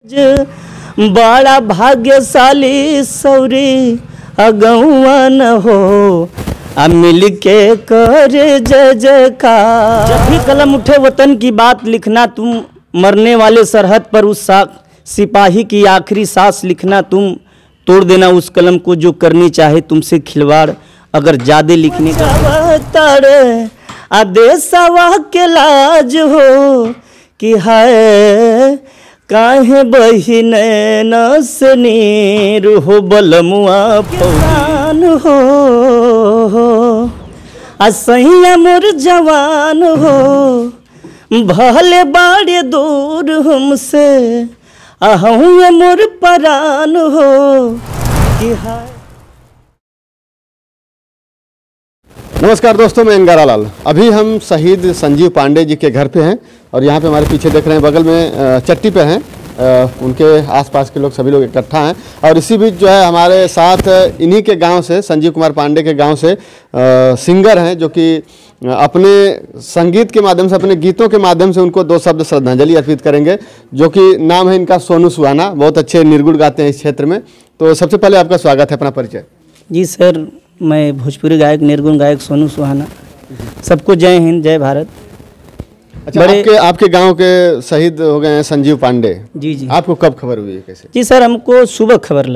बड़ा भाग्यशाली सौरी अगौआ न हो आ मिल के कर जय जयकार। जब भी कलम उठे वतन की बात लिखना तुम, मरने वाले सरहद पर उस सिपाही की आखिरी सांस लिखना तुम, तोड़ देना उस कलम को जो करनी चाहे तुमसे खिलवाड़। अगर ज्यादा लिखने का तारे आदेशवा के लाज हो कि है काहे बहिन नसनीर हो बलमुआ पौरान हो असैया मोर जवान हो भले बाड़े दूर हमसे आहूँ मोर परान हो कि हाय। नमस्कार दोस्तों, मैं अंगारा लाल। अभी हम शहीद संजीव पांडे जी के घर पे हैं और यहाँ पे हमारे पीछे देख रहे हैं बगल में चट्टी पे हैं, उनके आसपास के लोग सभी लोग इकट्ठा हैं। और इसी बीच जो है हमारे साथ इन्हीं के गांव से, संजीव कुमार पांडे के गांव से सिंगर हैं जो कि अपने संगीत के माध्यम से, अपने गीतों के माध्यम से उनको दो शब्द श्रद्धांजलि अर्पित करेंगे, जो कि नाम है इनका सोनू सुहाना। बहुत अच्छे निर्गुण गाते हैं इस क्षेत्र में। तो सबसे पहले आपका स्वागत है, अपना परिचय। जी सर, मैं भोजपुरी गायक, निर्गुण गायक सोनू सुहाना। सबको जय हिंद, जय भारत। अच्छा, आपके गांव के शहीद हो गए हैं संजीव पांडे। जी जी। आपको कब खबर हुई है, कैसे? जी सर, हमको सुबह खबर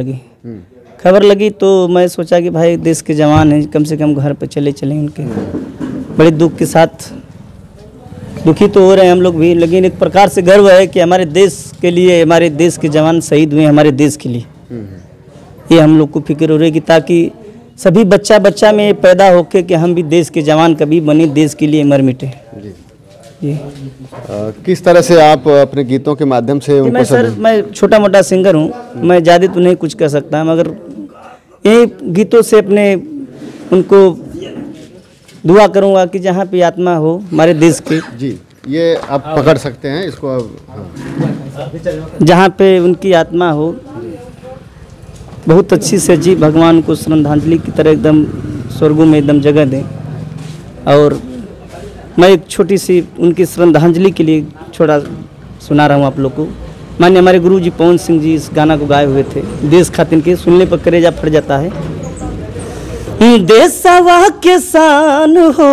लगी तो मैं सोचा कि भाई देश के जवान हैं, कम से कम घर पे चले उनके। बड़े दुख के साथ दुखी तो हो रहे हैं हम लोग भी, लेकिन एक प्रकार से गर्व है कि हमारे देश के लिए, हमारे देश के जवान शहीद हुए हमारे देश के लिए। ये हम लोग को फिक्र हो रही है कि ताकि सभी बच्चा में पैदा होके कि हम भी देश के जवान कभी बने, देश के लिए मर मिटे। जी। किस तरह से आप अपने गीतों के माध्यम से उनको मैं छोटा मोटा सिंगर हूँ, मैं ज़्यादा तो नहीं कुछ कर सकता, मगर यही गीतों से अपने उनको दुआ करूँगा कि जहाँ पे आत्मा हो हमारे देश के। जी, ये आप पकड़ सकते हैं इसको अब। जहाँ पे उनकी आत्मा हो बहुत अच्छी से जी, भगवान को श्रद्धांजलि की तरह एकदम स्वर्गों में एकदम जगह दें। और मैं एक छोटी सी उनकी श्रद्धांजलि के लिए छोटा सुना रहा हूँ आप लोग को। माननीय हमारे गुरु जी पवन सिंह जी इस गाना को गाए हुए थे, देश खातिर के। सुनने पर कलेजा फट जाता है। देशवा के शान हो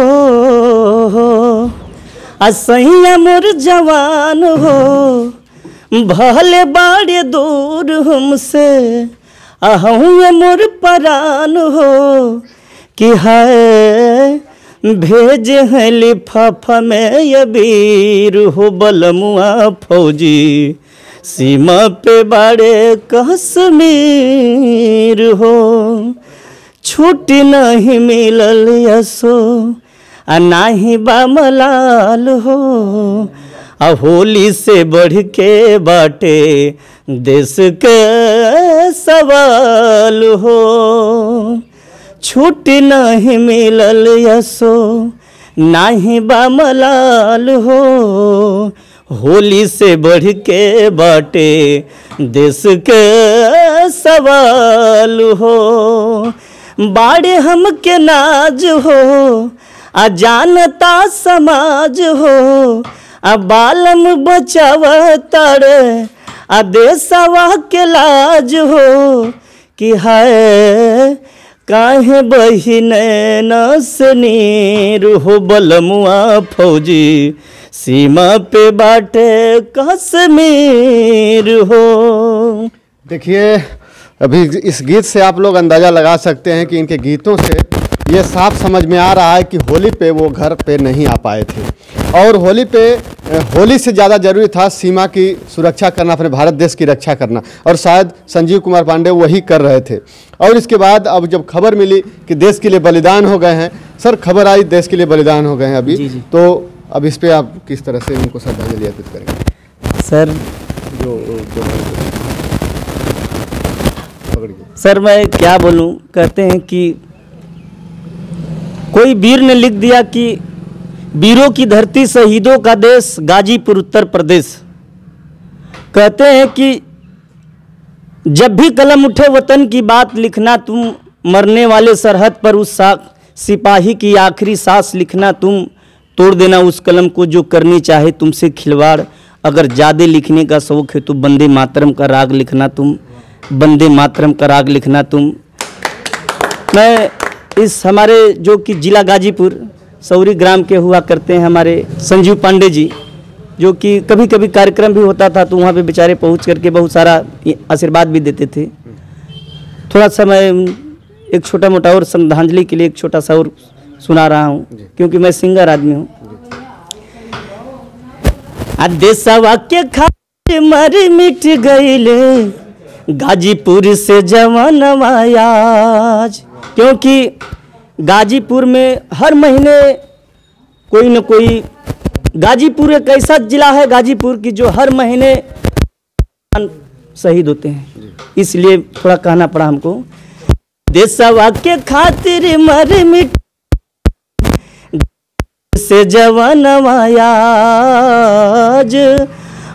असैया मोर जवान हो भले बाड़े दूर हमसे आहूँ मोर परान हो कि है भेज है लिफाफा में यबीर हो बलमुआ फौजी सीमा पे बाड़े कश्मीर हो छुट्टी नहीं मिलल यसो आ नाही बामलाल हो आ होली से बढ़ के बाटे देश के सवाल हो छुट्टी नहीं मिलल यसो नाही बामलाल हो होली से बढ़ के बाटे देश के सवाल हो बाड़े हम के नाज हो आ जानता समाज हो आ बालम बचावतारे आ देशवा के लाज हो कि है काहे बहिन नसनीर हो बलमुआ फौजी सीमा पे बाटे कश्मीर हो। देखिए, अभी इस गीत से आप लोग अंदाज़ा लगा सकते हैं कि इनके गीतों से ये साफ समझ में आ रहा है कि होली पे वो घर पे नहीं आ पाए थे। और होली से ज़्यादा ज़रूरी था सीमा की सुरक्षा करना, अपने भारत देश की रक्षा करना, और शायद संजीव कुमार पांडे वही कर रहे थे। और इसके बाद अब जब खबर मिली कि देश के लिए बलिदान हो गए हैं, सर खबर आई देश के लिए बलिदान हो गए हैं अभी, जी। तो अब इस पर आप किस तरह से उनको श्रद्धांजलि अर्पित करेंगे? सर मैं क्या बोलूं, कहते हैं कि कोई वीर ने लिख दिया कि वीरों की धरती शहीदों का देश गाजीपुर उत्तर प्रदेश। कहते हैं कि जब भी कलम उठे वतन की बात लिखना तुम, मरने वाले सरहद पर उस सिपाही की आखिरी सांस लिखना तुम, तोड़ देना उस कलम को जो करनी चाहे तुमसे खिलवाड़। अगर ज़्यादा लिखने का शौक है तो वंदे मातरम का राग लिखना तुम, वंदे मातरम का राग लिखना तुम। मैं इस हमारे जो कि जिला गाजीपुर सौरी ग्राम के हुआ करते हैं हमारे संजीव पांडे जी, जो कि कभी कभी कार्यक्रम भी होता था तो वहाँ पे बेचारे पहुँच करके बहुत सारा आशीर्वाद भी देते थे। थोड़ा सा मैं एक छोटा मोटा और श्रद्धांजलि के लिए एक छोटा सा और सुना रहा हूँ, क्योंकि मैं सिंगर आदमी हूँ। देशवा के खातिर मर मिट गईले गाजीपुर से जवानवा आज, क्योंकि गाजीपुर में हर महीने कोई न कोई, गाजीपुर एक ऐसा जिला है गाजीपुर की जो हर महीने शहीद होते हैं, इसलिए थोड़ा कहना पड़ा हमको। देशवा के खातिर मर मिट से जवानवा आज,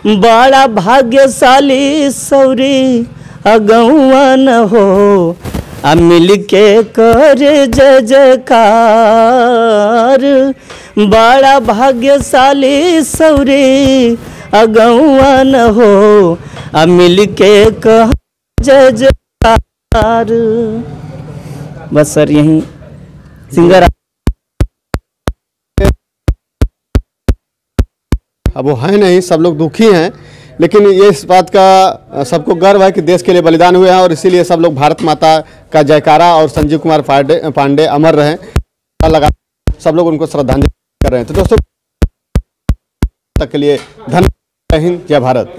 बड़ा भाग्यशाली सौरी अगौआ न हो, आ मिल के कर जय जयकार। बड़ा भाग्यशाली सौरी अगौआ न हो, आ मिल के कर जय जयकार। बस सर यही सिंगर। अब वो हैं नहीं, सब लोग दुखी हैं, लेकिन ये इस बात का सबको गर्व है कि देश के लिए बलिदान हुए हैं और इसीलिए सब लोग भारत माता का जयकारा और संजीव कुमार पांडे अमर रहें लगा सब लोग उनको श्रद्धांजलि कर रहे हैं। तो दोस्तों तक के लिए धन्यवाद। जय हिंद, जय भारत।